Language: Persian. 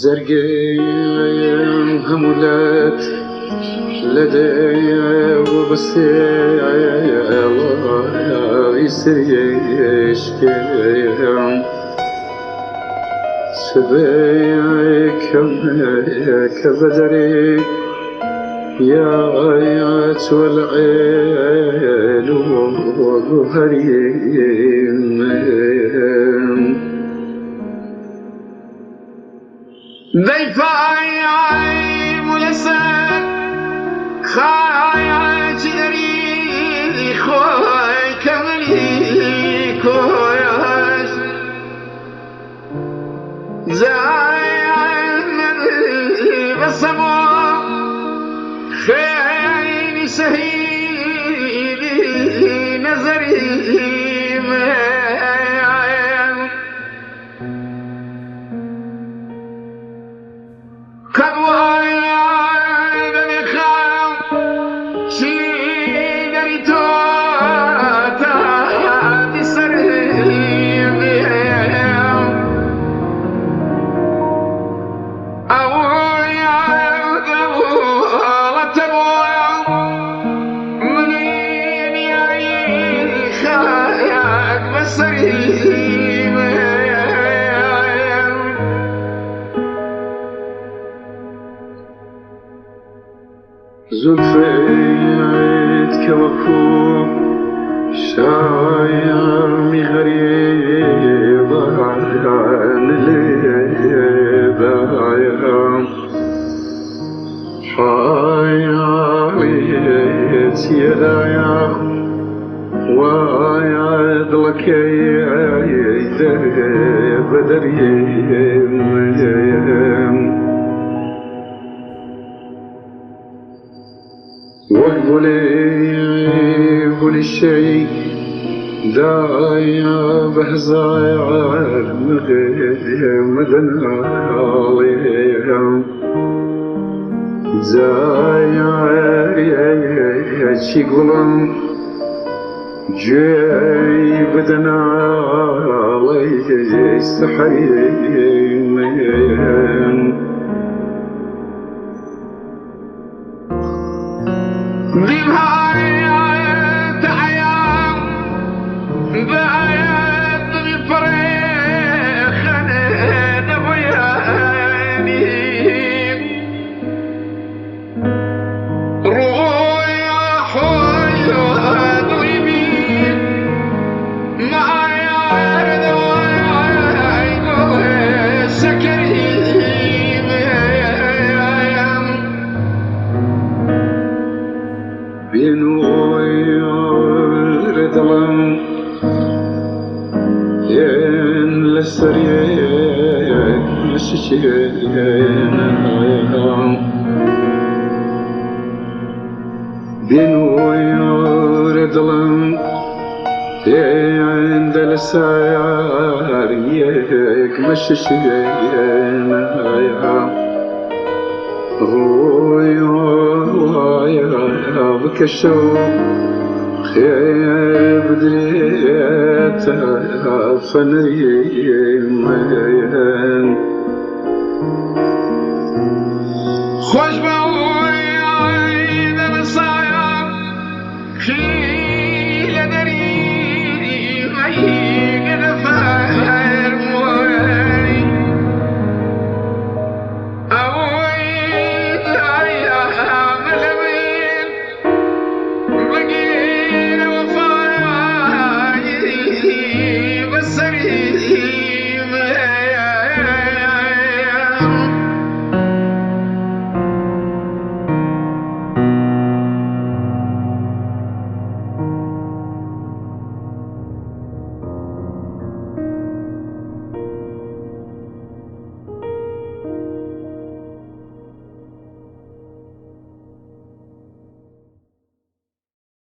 زرقين همولات لدي وبصير يسريش كيم سبيك كبدري يا آيات والعين وهريم ضيفاي ملسان خايا جدري خوي كملي كوياش زايا بصبو خيالي سهيلي نظري زلفيت كوكو شايمي غريبة عن الليبة حياليت يدايا ويد لك بدريم وقولي شيء دايا بهزايا مدنا عليهم زايا شي قولن جاي بدنا علي سحرين بنهاية أيام بعيد الفريق أنا وياني رؤيا حلوة ويمين معايا دواء سكري ين لسريك مشيين بينو يردلن ين لسريك مشيين رويا بكشو خيب دريت فنيم خوش بوي عين بصايا